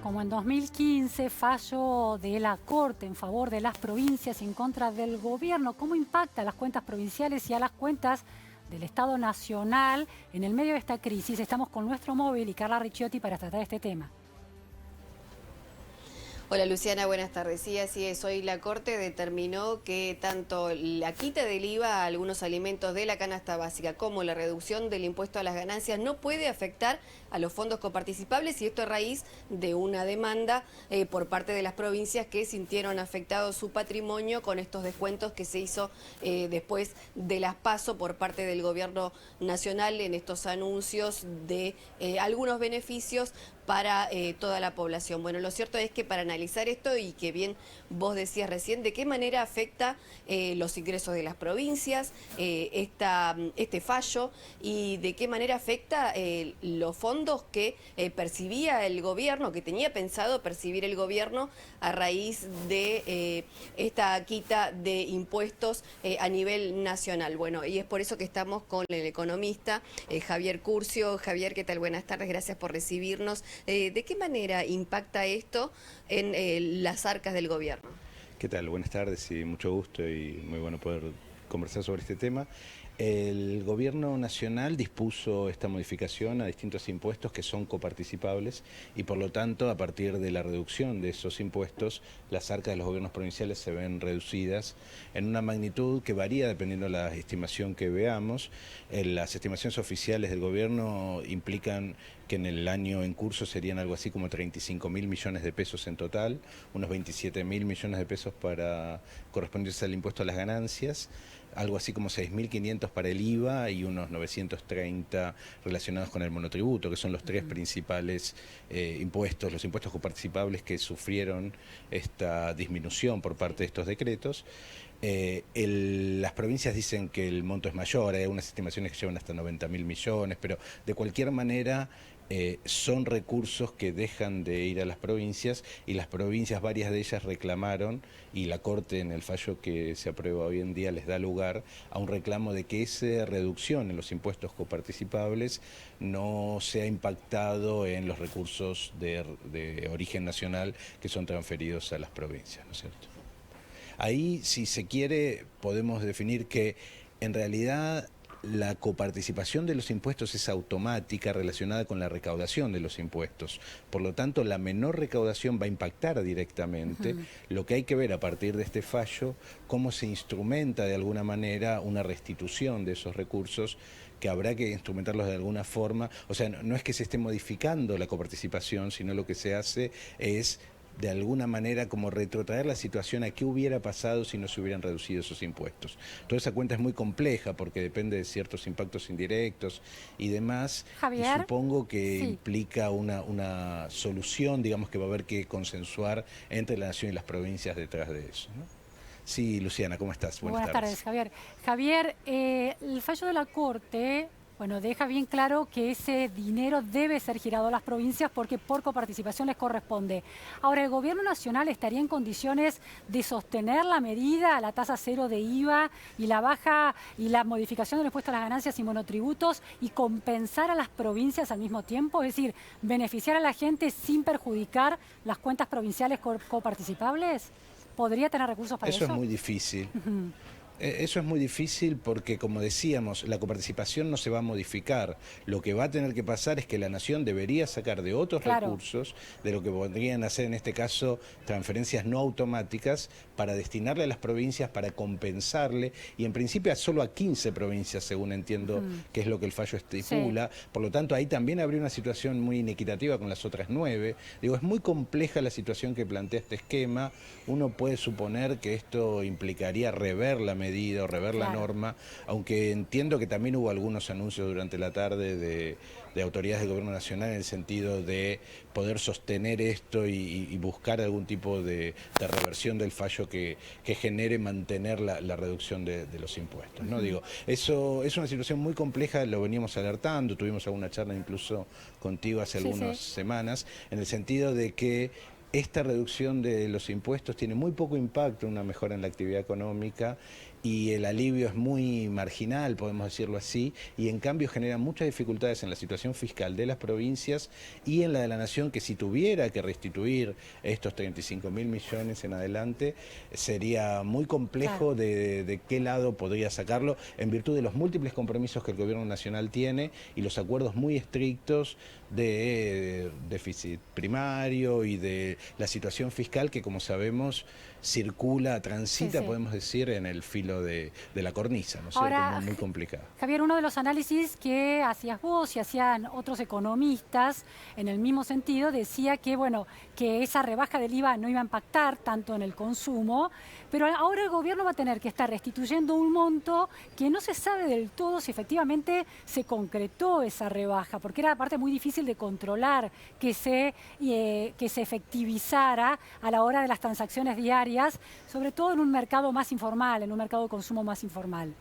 Como en 2015, fallo de la Corte en favor de las provincias y en contra del gobierno. ¿Cómo impacta a las cuentas provinciales y a las cuentas del Estado Nacional en el medio de esta crisis? Estamos con nuestro móvil y Carla Ricciotti para tratar este tema. Hola Luciana, buenas tardes. Sí, así es. Hoy la Corte determinó que tanto la quita del IVA a algunos alimentos de la canasta básica como la reducción del impuesto a las ganancias no puede afectar a los fondos coparticipables, y esto a raíz de una demanda por parte de las provincias que sintieron afectado su patrimonio con estos descuentos que se hizo después de las PASO por parte del gobierno nacional en estos anuncios de algunos beneficios para toda la población. Bueno, lo cierto es que para analizar esto, y que bien vos decías recién, de qué manera afecta los ingresos de las provincias, este fallo, y de qué manera afecta los fondos que percibía el gobierno, que tenía pensado percibir el gobierno a raíz de esta quita de impuestos a nivel nacional. Bueno, y es por eso que estamos con el economista Javier Curcio. Javier, ¿qué tal? Buenas tardes, gracias por recibirnos. ¿De qué manera impacta esto en las arcas del gobierno? ¿Qué tal? Buenas tardes y mucho gusto y muy bueno poder conversar sobre este tema. El gobierno nacional dispuso esta modificación a distintos impuestos que son coparticipables y por lo tanto a partir de la reducción de esos impuestos las arcas de los gobiernos provinciales se ven reducidas en una magnitud que varía dependiendo de la estimación que veamos. Las estimaciones oficiales del gobierno implican que en el año en curso serían algo así como 35.000 millones de pesos en total, unos 27.000 millones de pesos para correspondientes al impuesto a las ganancias, algo así como 6.500 para el IVA y unos 930 relacionados con el monotributo, que son los tres principales impuestos, los impuestos coparticipables que sufrieron esta disminución por parte de estos decretos. Las provincias dicen que el monto es mayor, hay unas estimaciones que llevan hasta 90.000 millones, pero de cualquier manera son recursos que dejan de ir a las provincias, y las provincias, varias de ellas reclamaron, y la Corte en el fallo que se aprueba hoy en día les da lugar a un reclamo de que esa reducción en los impuestos coparticipables no sea impactado en los recursos de origen nacional que son transferidos a las provincias, ¿no es cierto? Ahí, si se quiere, podemos definir que en realidad la coparticipación de los impuestos es automática relacionada con la recaudación de los impuestos. Por lo tanto, la menor recaudación va a impactar directamente. Lo que hay que ver a partir de este fallo, cómo se instrumenta de alguna manera una restitución de esos recursos, que habrá que instrumentarlos de alguna forma. O sea, no es que se esté modificando la coparticipación, sino lo que se hace es de alguna manera como retrotraer la situación a qué hubiera pasado si no se hubieran reducido esos impuestos. Toda esa cuenta es muy compleja porque depende de ciertos impactos indirectos y demás. Javier, y supongo que sí, implica una solución, digamos, que va a haber que consensuar entre la nación y las provincias detrás de eso, ¿no? Sí, Luciana, ¿cómo estás? Buenas tardes, Javier. Javier, el fallo de la Corte, bueno, deja bien claro que ese dinero debe ser girado a las provincias porque por coparticipación les corresponde. Ahora, ¿el gobierno nacional estaría en condiciones de sostener la medida, la tasa cero de IVA y la baja y la modificación del impuesto a las ganancias y monotributos, y compensar a las provincias al mismo tiempo? Es decir, beneficiar a la gente sin perjudicar las cuentas provinciales coparticipables. ¿Podría tener recursos para eso? Eso es muy difícil. Eso es muy difícil porque, como decíamos, la coparticipación no se va a modificar. Lo que va a tener que pasar es que la nación debería sacar de otros recursos, de lo que podrían hacer en este caso transferencias no automáticas, para destinarle a las provincias, para compensarle, y en principio solo a 15 provincias, según entiendo que es lo que el fallo estipula. Por lo tanto, ahí también habría una situación muy inequitativa con las otras 9. Digo, es muy compleja la situación que plantea este esquema. Uno puede suponer que esto implicaría rever la medida o rever la norma, aunque entiendo que también hubo algunos anuncios durante la tarde de autoridades del gobierno nacional en el sentido de poder sostener esto y buscar algún tipo de reversión del fallo que genere mantener la reducción de los impuestos, ¿no? Digo, eso es una situación muy compleja, lo veníamos alertando, tuvimos alguna charla incluso contigo hace algunas semanas, en el sentido de que esta reducción de los impuestos tiene muy poco impacto en una mejora en la actividad económica y el alivio es muy marginal, podemos decirlo así, y en cambio genera muchas dificultades en la situación fiscal de las provincias y en la de la nación, que si tuviera que restituir estos 35.000 millones en adelante, sería muy complejo de qué lado podría sacarlo, en virtud de los múltiples compromisos que el gobierno nacional tiene y los acuerdos muy estrictos de déficit primario y de la situación fiscal que, como sabemos, circula, transita, podemos decir, en el filo de la cornisa, ¿no es cierto? Muy complicado. Javier, uno de los análisis que hacías vos y hacían otros economistas en el mismo sentido decía que, bueno, que esa rebaja del IVA no iba a impactar tanto en el consumo, pero ahora el gobierno va a tener que estar restituyendo un monto que no se sabe del todo si efectivamente se concretó esa rebaja, porque era aparte muy difícil de controlar que se efectivizara a la hora de las transacciones diarias, sobre todo en un mercado más informal, en un mercado de consumo más informal.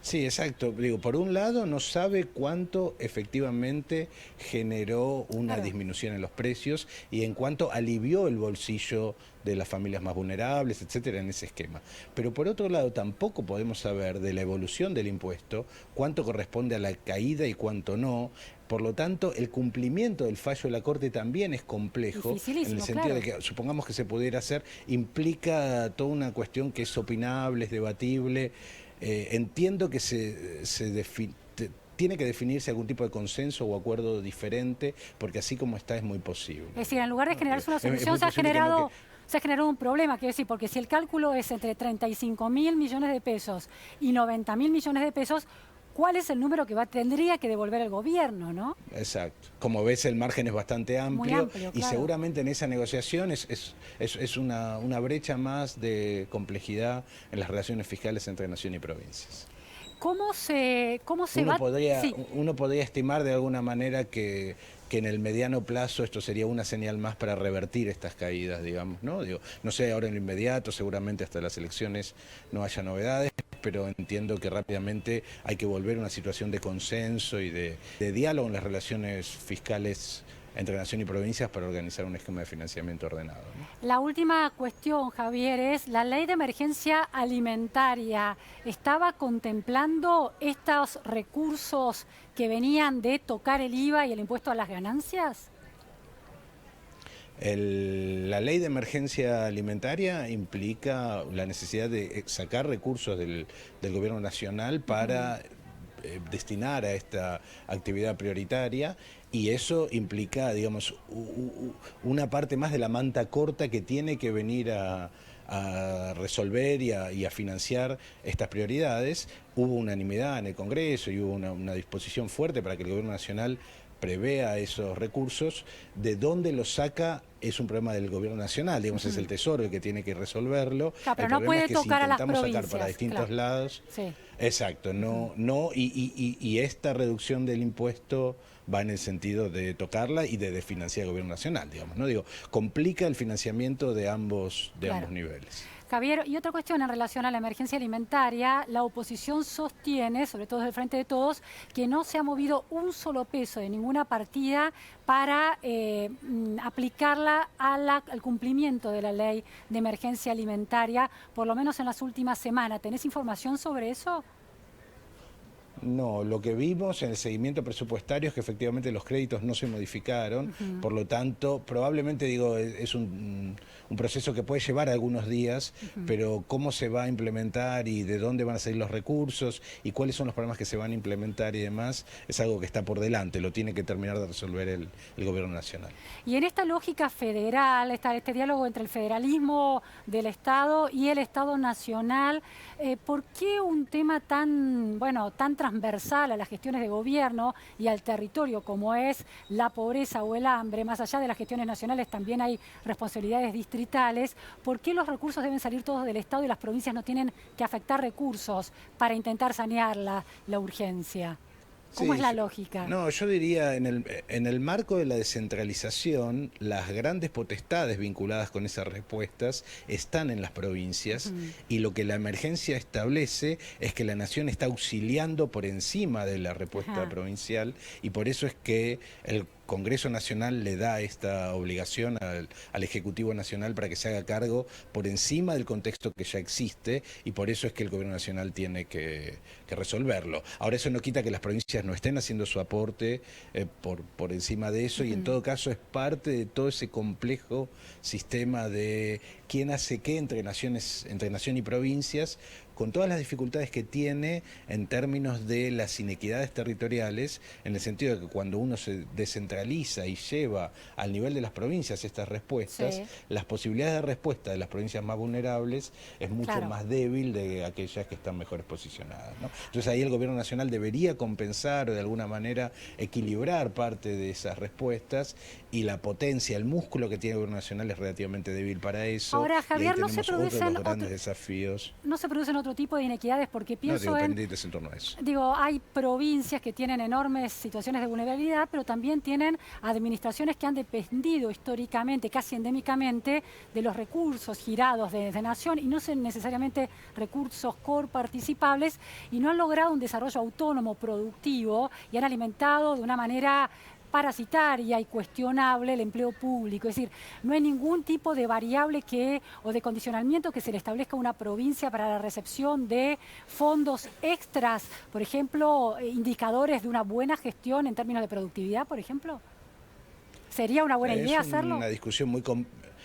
Sí, exacto. Digo, por un lado no sabe cuánto efectivamente generó una disminución en los precios y en cuánto alivió el bolsillo de las familias más vulnerables, etcétera, en ese esquema. Pero por otro lado tampoco podemos saber de la evolución del impuesto cuánto corresponde a la caída y cuánto no. Por lo tanto, el cumplimiento del fallo de la Corte también es complejo, en el sentido de que, supongamos que se pudiera hacer, implica toda una cuestión que es opinable, es debatible. Entiendo que tiene que definirse algún tipo de consenso o acuerdo diferente, porque así como está es muy posible. Es decir, en lugar de generarse una solución, se ha generado un problema, quiero decir, porque si el cálculo es entre 35.000 millones de pesos y 90.000 millones de pesos, ¿cuál es el número que tendría que devolver el gobierno, no? Exacto. Como ves, el margen es bastante amplio, y seguramente en esa negociación es una brecha más de complejidad en las relaciones fiscales entre nación y provincias. Uno podría estimar de alguna manera que en el mediano plazo esto sería una señal más para revertir estas caídas, digamos, ¿no? Digo, no sé, ahora en lo inmediato, seguramente hasta las elecciones no haya novedades, pero entiendo que rápidamente hay que volver a una situación de consenso y de diálogo en las relaciones fiscales entre nación y provincias para organizar un esquema de financiamiento ordenado, ¿no? La última cuestión, Javier, es la ley de emergencia alimentaria. ¿Estaba contemplando estos recursos que venían de tocar el IVA y el impuesto a las ganancias? La ley de emergencia alimentaria implica la necesidad de sacar recursos del gobierno nacional para destinar a esta actividad prioritaria, y eso implica, digamos, una parte más de la manta corta que tiene que venir a resolver y a financiar estas prioridades. Hubo unanimidad en el Congreso y hubo una disposición fuerte para que el gobierno nacional prevea esos recursos. De dónde los saca es un problema del gobierno nacional, digamos, es el Tesoro el que tiene que resolverlo. Pero no puede tocar a las provincias. Si intentamos sacar para distintos lados, exacto, y esta reducción del impuesto va en el sentido de tocarla y de financiar el gobierno nacional, digamos, ¿no? Digo, complica el financiamiento de ambos niveles. Javier, y otra cuestión en relación a la emergencia alimentaria, la oposición sostiene, sobre todo desde el Frente de Todos, que no se ha movido un solo peso de ninguna partida para aplicarla al cumplimiento de la ley de emergencia alimentaria, por lo menos en las últimas semanas. ¿Tenés información sobre eso? No, lo que vimos en el seguimiento presupuestario es que efectivamente los créditos no se modificaron, por lo tanto, probablemente, digo, es un proceso que puede llevar algunos días, pero cómo se va a implementar y de dónde van a salir los recursos y cuáles son los programas que se van a implementar y demás, es algo que está por delante, lo tiene que terminar de resolver el gobierno nacional. Y en esta lógica federal, este diálogo entre el federalismo del Estado y el Estado nacional, ¿por qué un tema tan transversal a las gestiones de gobierno y al territorio como es la pobreza o el hambre, más allá de las gestiones nacionales también hay responsabilidades distritales? ¿Por qué los recursos deben salir todos del Estado y las provincias no tienen que afectar recursos para intentar sanear la urgencia? ¿Cómo es la lógica? No, yo diría, en el marco de la descentralización, las grandes potestades vinculadas con esas respuestas están en las provincias, y lo que la emergencia establece es que la nación está auxiliando por encima de la respuesta provincial, y por eso es que el Congreso Nacional le da esta obligación al Ejecutivo Nacional para que se haga cargo por encima del contexto que ya existe, y por eso es que el Gobierno Nacional tiene que resolverlo. Ahora, eso no quita que las provincias no estén haciendo su aporte por encima de eso, y en todo caso es parte de todo ese complejo sistema de quién hace qué entre nación y provincias, con todas las dificultades que tiene en términos de las inequidades territoriales, en el sentido de que cuando uno se descentraliza y lleva al nivel de las provincias estas respuestas, Sí. las posibilidades de respuesta de las provincias más vulnerables es mucho más débil de aquellas que están mejores posicionadas, ¿no? Entonces ahí el Gobierno Nacional debería compensar o de alguna manera equilibrar parte de esas respuestas, y la potencia, el músculo que tiene el Gobierno Nacional es relativamente débil para eso. Ahora, Javier, y ahí tenemos otro de los grandes desafíos. no se producen otro tipo de inequidades, porque No, pienso digo, pendientes en torno a eso. Digo, hay provincias que tienen enormes situaciones de vulnerabilidad, pero también tienen administraciones que han dependido históricamente, casi endémicamente, de los recursos girados de nación, y no son necesariamente recursos coparticipables, y no han logrado un desarrollo autónomo, productivo, y han alimentado de una manera parasitaria y cuestionable el empleo público. Es decir, no hay ningún tipo de variable o de condicionamiento que se le establezca a una provincia para la recepción de fondos extras, por ejemplo, indicadores de una buena gestión en términos de productividad, por ejemplo. ¿Sería una buena idea hacerlo? Una discusión muy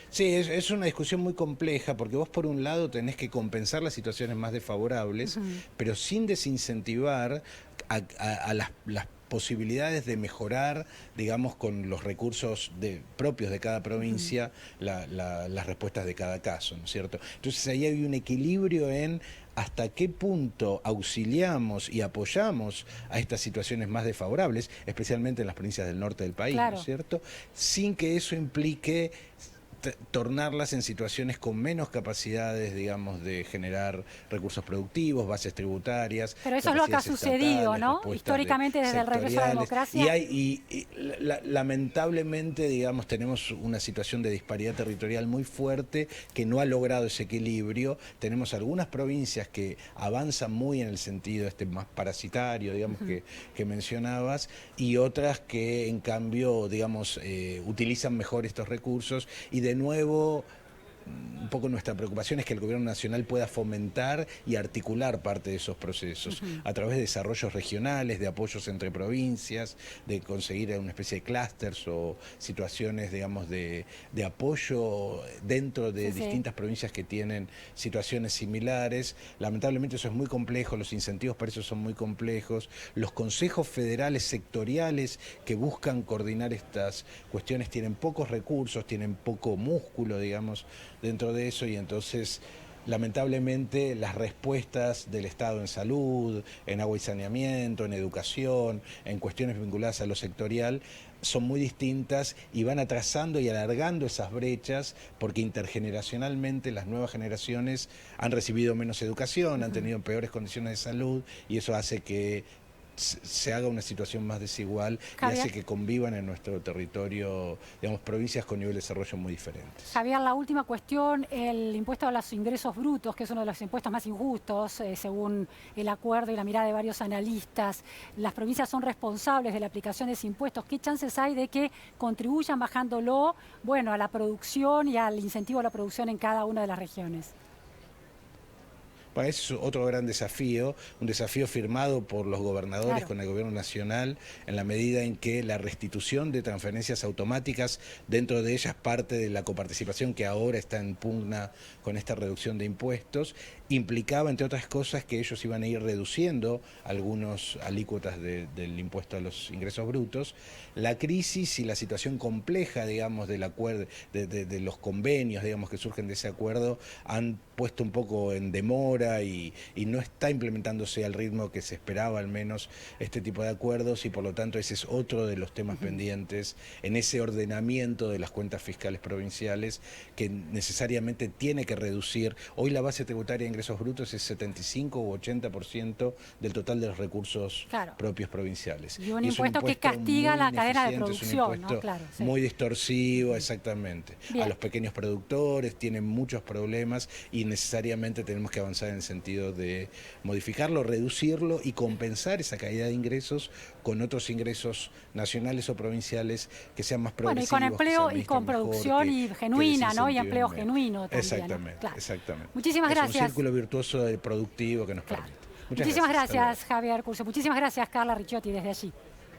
Sí, es una discusión muy compleja, porque vos por un lado tenés que compensar las situaciones más desfavorables, pero sin desincentivar a las posibilidades de mejorar, digamos, con los recursos propios de cada provincia, las respuestas de cada caso, ¿no es cierto? Entonces ahí hay un equilibrio en hasta qué punto auxiliamos y apoyamos a estas situaciones más desfavorables, especialmente en las provincias del norte del país, ¿no es cierto? Sin que eso implique tornarlas en situaciones con menos capacidades, digamos, de generar recursos productivos, bases tributarias. Pero eso es lo que ha sucedido, ¿no? Históricamente desde el regreso a la democracia. Y lamentablemente, digamos, tenemos una situación de disparidad territorial muy fuerte que no ha logrado ese equilibrio. Tenemos algunas provincias que avanzan muy en el sentido más parasitario, digamos, que mencionabas, y otras que, en cambio, digamos, utilizan mejor estos recursos. Y de nuevo, un poco nuestra preocupación es que el Gobierno Nacional pueda fomentar y articular parte de esos procesos a través de desarrollos regionales, de apoyos entre provincias, de conseguir una especie de clústeres o situaciones, digamos, de apoyo dentro de distintas provincias que tienen situaciones similares. Lamentablemente eso es muy complejo, los incentivos para eso son muy complejos. Los consejos federales sectoriales que buscan coordinar estas cuestiones tienen pocos recursos, tienen poco músculo, digamos, dentro de eso, y entonces lamentablemente las respuestas del Estado en salud, en agua y saneamiento, en educación, en cuestiones vinculadas a lo sectorial, son muy distintas y van atrasando y alargando esas brechas, porque intergeneracionalmente las nuevas generaciones han recibido menos educación, han tenido peores condiciones de salud, y eso hace que se haga una situación más desigual, Javier, y hace que convivan en nuestro territorio, digamos, provincias con nivel de desarrollo muy diferentes. Javier, la última cuestión, el impuesto a los ingresos brutos, que es uno de los impuestos más injustos, según el acuerdo y la mirada de varios analistas. Las provincias son responsables de la aplicación de ese impuesto. ¿Qué chances hay de que contribuyan bajándolo, bueno, a la producción y al incentivo a la producción en cada una de las regiones? Ese es otro gran desafío, un desafío firmado por los gobernadores con el Gobierno Nacional, en la medida en que la restitución de transferencias automáticas, dentro de ellas parte de la coparticipación que ahora está en pugna con esta reducción de impuestos, implicaba, entre otras cosas, que ellos iban a ir reduciendo algunos alícuotas del impuesto a los ingresos brutos. La crisis y la situación compleja, digamos, del acuerdo, de los convenios, digamos, que surgen de ese acuerdo, han puesto un poco en demora y no está implementándose al ritmo que se esperaba, al menos, este tipo de acuerdos, y por lo tanto ese es otro de los temas pendientes en ese ordenamiento de las cuentas fiscales provinciales, que necesariamente tiene que reducir. Hoy la base tributaria de ingresos brutos es 75 u 80% del total de los recursos propios provinciales. Y un impuesto que castiga la cadena de producción, ¿no? Claro, muy distorsivo, exactamente. A los pequeños productores tienen muchos problemas, y necesariamente tenemos que avanzar en en el sentido de modificarlo, reducirlo y compensar esa caída de ingresos con otros ingresos nacionales o provinciales que sean más progresivos. Bueno, y con empleo y con mejor, producción y genuina, ¿no? Y empleo genuino también. Exactamente, ¿no? Claro. exactamente. Muchísimas gracias. Es un círculo virtuoso productivo que nos permite. Muchísimas gracias, Javier Curcio. Muchísimas gracias, Carla Ricciotti, desde allí.